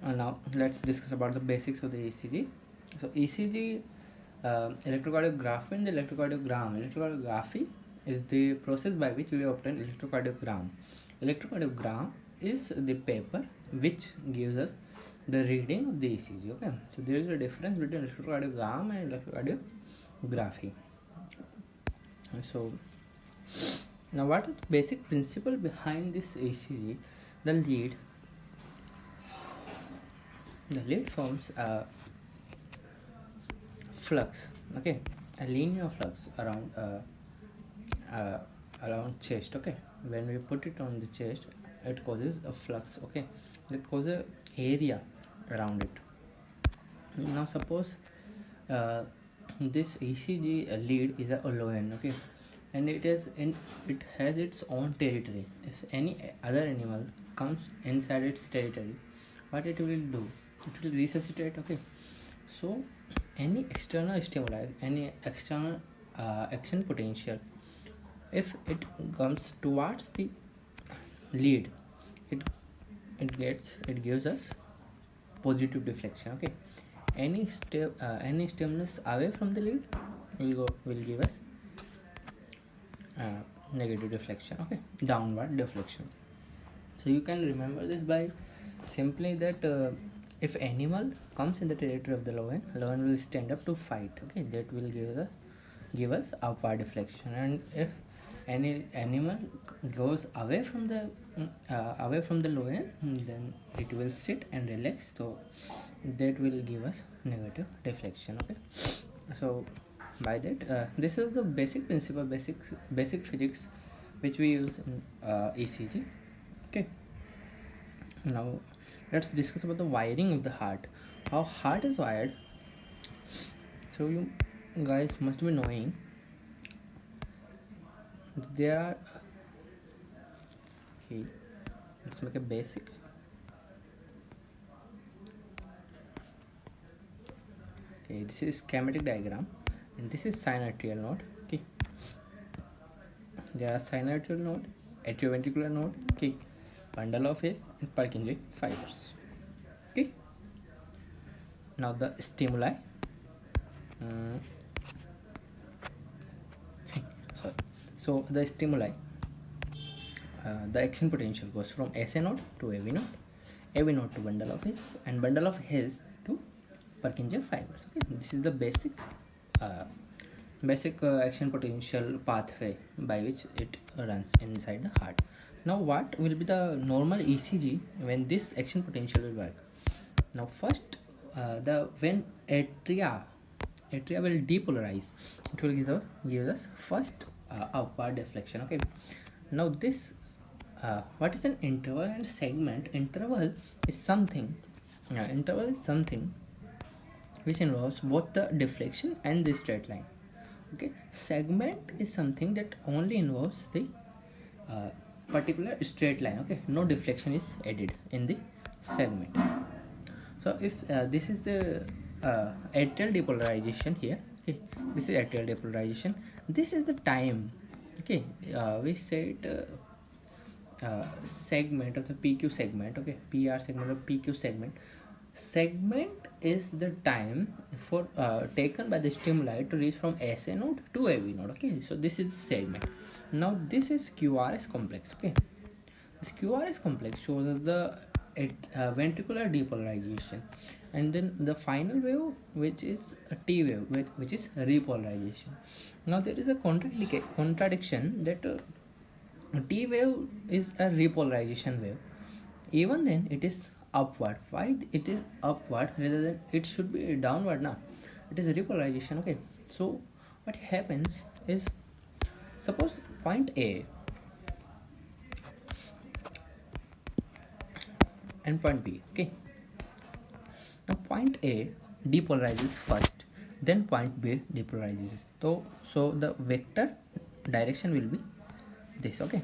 Now let's discuss about the basics of the ECG. So ECG, electrocardiography and the electrocardiogram. Electrocardiography is the process by which we obtain electrocardiogram. Electrocardiogram is the paper which gives us the reading of the ECG. Okay, so there is a difference between electrocardiogram and electrocardiography. So now, what is the basic principle behind this ECG? The lead forms a flux, okay, a linear flux around chest. Okay, when we put it on the chest, it causes a flux. Okay, it causes a area around it. Now suppose this ECG lead is a loan, okay, and it has its own territory. If any other animal comes inside its territory, what it will do? It will resuscitate. Okay, so any external stimuli, any external action potential, if it comes towards the lead, it gives us positive deflection. Okay, any stimulus away from the lead will give us negative deflection. Okay, downward deflection. So you can remember this by simply that if animal comes in the territory of the loin will stand up to fight. Okay, that will give us upward deflection. And if any animal goes away from the loin, then it will sit and relax, so that will give us negative deflection. Okay, so by that this is the basic principle, basic physics which we use in ECG. Okay, now let's discuss about the wiring of the heart, how heart is wired. So you guys must be knowing there are okay, let's make a basic. Okay, this is schematic diagram, and this is synovial node. Okay, there are synovial node, atrioventricular node, okay, bundle of hairs and Purkinje fibers. Okay, now the stimuli. Sorry. So the stimuli, the action potential goes from SA node to AV node to bundle of hairs, and bundle of hairs to Purkinje fibers. Okay, this is the basic action potential pathway by which it runs inside the heart. Now what will be the normal ECG when this action potential will work? Now first, when atria will depolarize, it will give us first upward deflection. Okay, now this what is an interval and segment? Interval is something which involves both the deflection and the straight line. Okay, segment is something that only involves the particular straight line. Okay, no deflection is added in the segment. So if this is the atrial depolarization here. Okay, this is atrial depolarization. This is the time. Okay, we say it segment of the PQ segment. Okay, PR segment or PQ segment. Segment is the time for taken by the stimuli to reach from SA node to AV node. Okay, so this is segment. Now this is QRS complex. Okay, this QRS complex shows us the ventricular depolarization, and then the final wave, which is a T wave, which is repolarization. Now there is a contradiction that T wave is a repolarization wave. Even then, it is upward. Why it is upward rather than it should be downward? Now it is repolarization. Okay, so what happens is, suppose point A and point B. Okay, now point A depolarizes first, then point B depolarizes. So the vector direction will be this. Okay,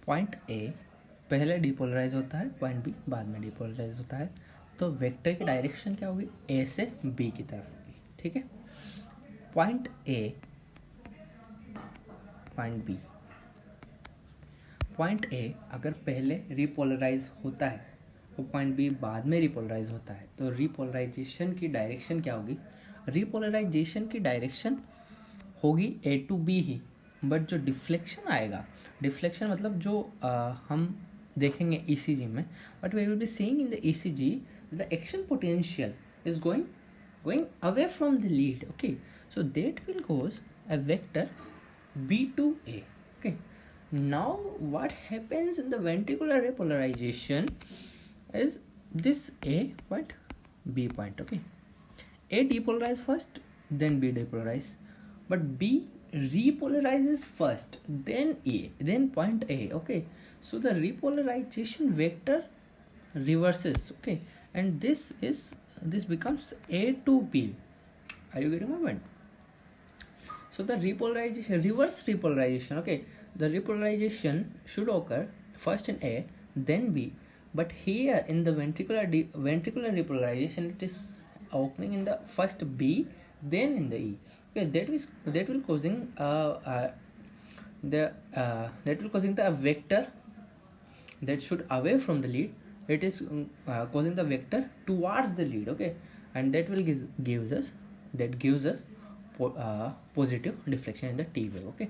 point A पहले depolarise होता है, point B बाद में depolarise होता है, तो vector की direction क्या होगी? ए से बी की तरफ होगी. ठीक है, point A, point B. Point A अगर पहले रिपोलराइज होता है पॉइंट बी बाद में रिपोलराइज होता है, तो रिपोलराइजेशन की डायरेक्शन क्या होगी? रिपोलराइजेशन की डायरेक्शन होगी A to B ही, बट जो डिफ्लेक्शन आएगा, डिफ्लेक्शन मतलब जो हम देखेंगे ECG में, but we will be seeing in the ECG the action potential is going away from the lead. Okay, so that will goes a vector B to A. Okay, now what happens in the ventricular repolarization is this A point, B point. Okay, A depolarize first, then B depolarize, but B repolarizes first, then A, then point A. Okay, so the repolarization vector reverses. Okay, and this becomes A to B. Are you getting my point? So the repolarization, reverse repolarization, okay, the repolarization should occur first in A, then B, but here in the ventricular repolarization, it is occurring in the first B, then in the E. Okay, that will causing the vector that should away from the lead. It is causing the vector towards the lead. Okay, and that will gives us positive deflection in the T wave. Okay,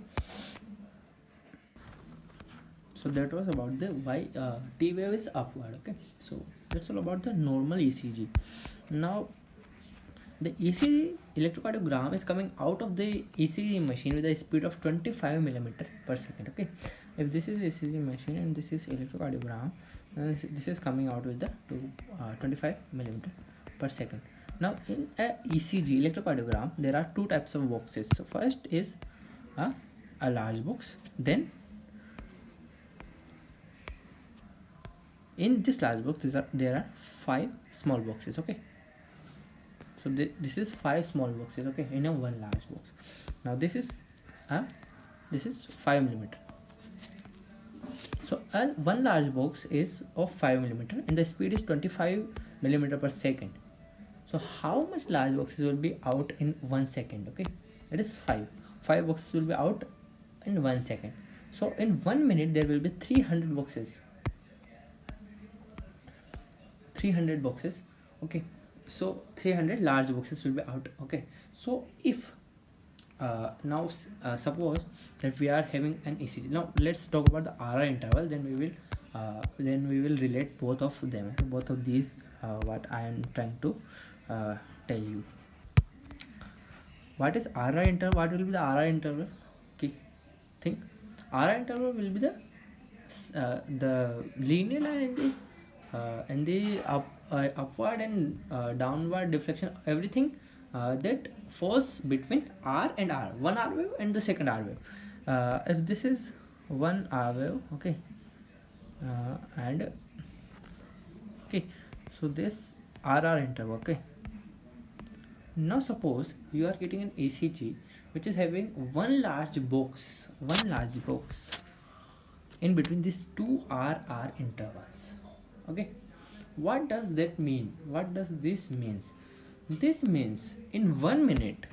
so that was about the why T wave is upward. Okay, so that's all about the normal ECG. Now the ECG electrocardiogram is coming out of the ECG machine with a speed of 25 millimeter per second. Okay, if this is ECG machine and this is electrocardiogram, this is coming out with the 25 millimeter per second. Now in a ECG electrocardiogram, there are two types of boxes. So first is a large box, then in this large box there are 5 small boxes. Okay, so this is 5 small boxes. Okay, in a one large box. Now this is 5 millimeter. So one large box is of 5 millimeter and the speed is 25 millimeter per second. So how much large boxes will be out in 1 second? Okay, it is 5 boxes will be out in 1 second. So in 1 minute there will be 300 boxes. Okay, so 300 large boxes will be out. Okay, so if now suppose that we are having an ECG. Now let's talk about the RR interval, then we will relate both of them, both of these what I am trying to tell you. What is RR interval? What will be the RR interval? Okay, think RR interval will be the linear line in the upward and downward deflection, everything that falls between R and R, one R wave and the second R wave. If this is one R wave, okay, and okay, so this RR interval. Okay, now suppose you are getting an ECG which is having one large box in between these two RR intervals. Okay, what does that mean? What does this means? This means in 1 minute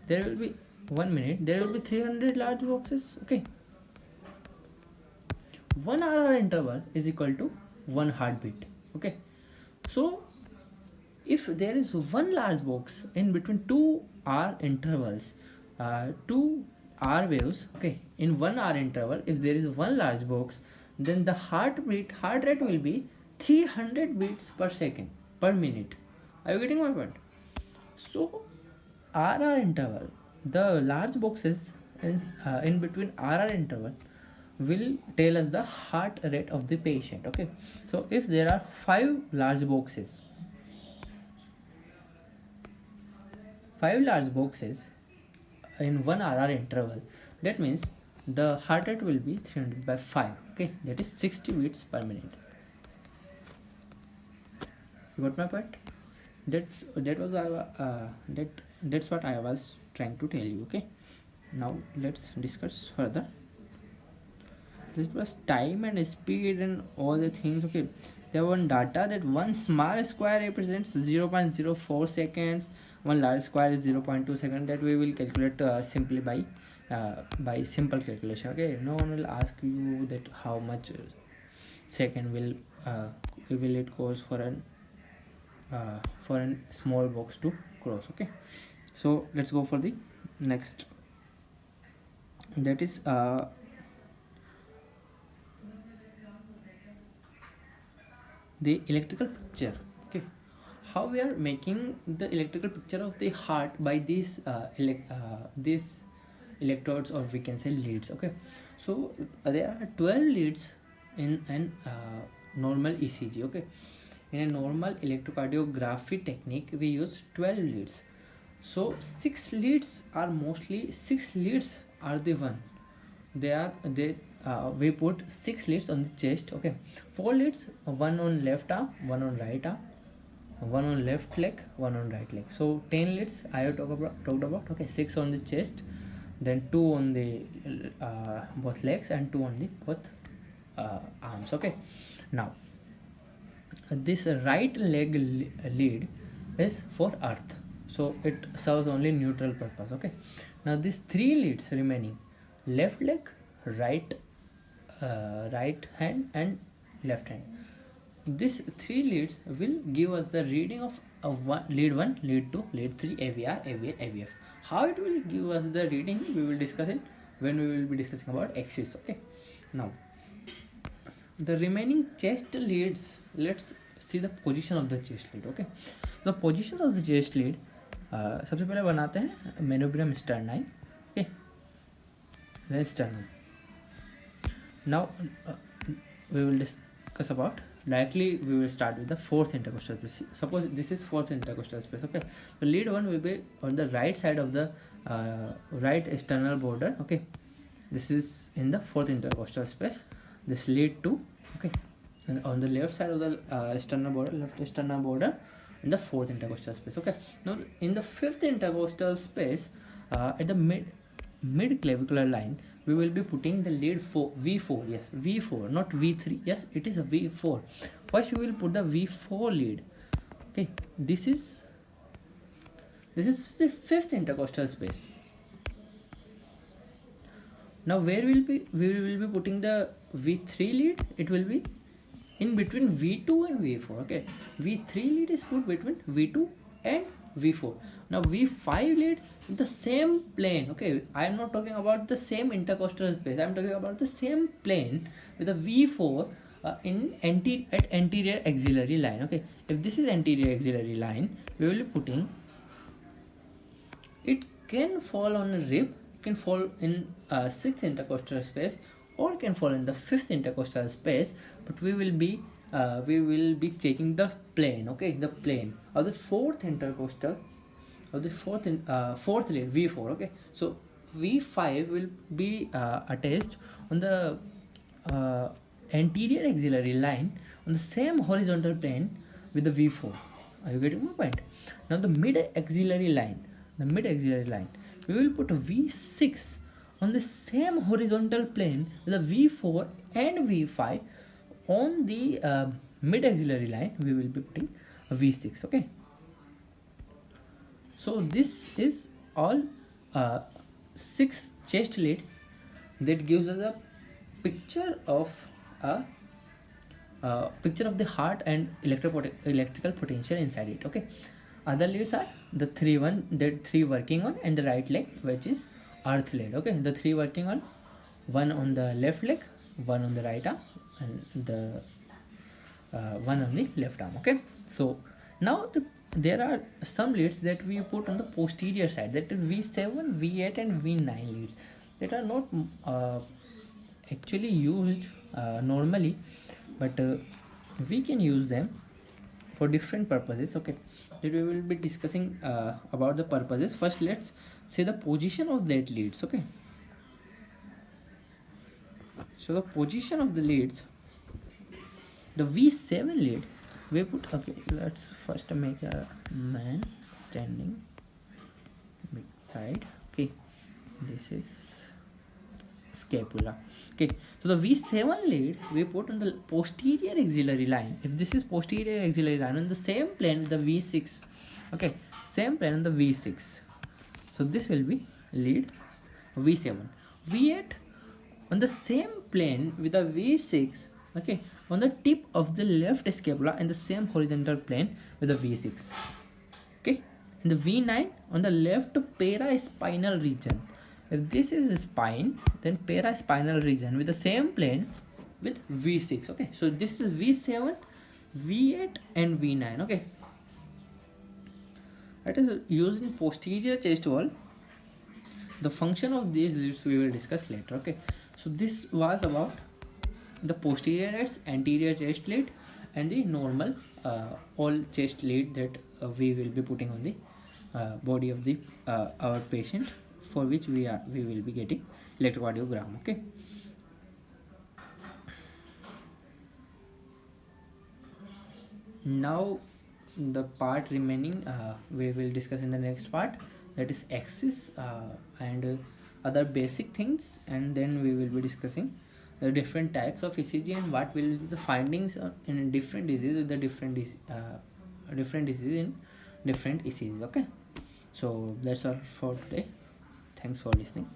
there will be 300 large boxes. Okay, 1 RR interval is equal to 1 heartbeat. Okay, so if there is one large box in between two R intervals, two R waves, okay, in 1 R interval, if there is one large box, then the heart rate will be 300 beats per second per minute. Are you getting my point? So RR interval, the large boxes in between RR interval will tell us the heart rate of the patient. Okay, so if there are 5 large boxes in one RR interval, that means the heart rate will be 300 by 5. Okay, that is 60 beats per minute. You got my point? That's what I was trying to tell you. Okay, now let's discuss further. This was time and speed and all the things. Okay, there one data that one small square represents 0.04 seconds, one large square is 0.2 seconds. That we will calculate simply by simple calculation. Okay, no one will ask you that how much second will it goes for a small box to cross. Okay, so let's go for the next, that is the electrical picture. Okay, how we are making the electrical picture of the heart by these these electrodes, or we can say leads. Okay, so there are 12 leads in an normal ECG. Okay, in a normal electrocardiography technique we use 12 leads. So 6 leads are the one, we put 6 leads on the chest. Okay, 4 leads, one on left arm, one on right arm, one on left leg, one on right leg. So 10 leads I have talked about. Okay, 6 on the chest, then 2 on the both legs, and 2 on the both arms. Okay, now this right leg lead is for earth, so it serves only neutral purpose. Okay, now these 3 leads remaining, left leg, right hand and left hand, these 3 leads will give us the reading of lead 1, lead 2, lead 3, AVR, AVF. How it will give us the reading we will discuss it when we will be discussing about axis. Okay, now the remaining chest leads, let's see the position of the chest lead. Okay, the positions of the chest lead, सबसे पहले बनाते हैं manubrium sterni. Okay, then sternum. Now we will discuss about, likely we will start with the 4th intercostal space. Suppose this is 4th intercostal space. Okay, so lead 1 will be on the right side of the right sternal border. Okay, this is in the 4th intercostal space. This lead 2, okay, and on the left side of the sternal border, left sternal border, in the 4th intercostal space. Okay, now in the 5th intercostal space, at the mid clavicular line, we will be putting the lead 4, V4. Yes, V4, not V3. Yes, it is a V4. First we will put the V4 lead. Okay, this is the 5th intercostal space. Now where we will be putting the V3 lead? It will be in between V2 and V4. Okay, V3 lead is put between V2 and V4. Now V5 lead in the same plane. Okay, I am not talking about the same intercostal space, I am talking about the same plane with a V4 at anterior axillary line. Okay, if this is anterior axillary line, we will be putting, it can fall on a rib, can fall in 6th intercostal space, or can fall in the 5th intercostal space, but we will be checking the plane. Okay, the plane of the 4th intercostal, of the 4th lead, V4. Okay, so V5 will be attached on the anterior axillary line on the same horizontal plane with the V4. Are you getting my point? Now the mid axillary line, we will put a V6 on the same horizontal plane with a V4 and V5. On the mid axillary line, we will be putting a V6. Okay, so this is all 6 chest lead that gives us a picture of the heart and electrical potential inside it. Okay, other leads are the 3 working on, and the right leg, which is earth lead. Okay, the 3 working on, one on the left leg, one on the right arm, and the one on the left arm. Okay, so now there are some leads that we put on the posterior side, that is V7, V8 and V9 leads, that are not actually used normally, but we can use them for different purposes. Okay, that we will be discussing about the purposes. First, let's see the position of that leads. Okay, so the position of the leads, the V7 lead, we put, okay, let's first make a man standing mid side. Okay, this is scapula. Okay, so the V7 lead we put on the posterior axillary line. If this is posterior axillary line, on the same plane with the V6. Okay, same plane on the V6. So this will be lead V7. V8 on the same plane with the V6. Okay, on the tip of the left scapula in the same horizontal plane with the V6. Okay, in the V9 on the left paraspinal region. If this is a spine, then paraspinal region with the same plane with V6. Okay, so this is V7, V8 and V9. Okay, that is using posterior chest wall. The function of these leads we will discuss later. Okay, so this was about the posterior leads, anterior chest lead, and the normal all chest lead that we will be putting on the body of the our patient, for which we will be getting electrocardiogram. Okay, now the part remaining we will discuss in the next part, that is axis and other basic things, and then we will be discussing the different types of ECG and what will be the findings in different diseases, the different diseases in different ECGs. Okay, so that's all for today. Thanks for listening.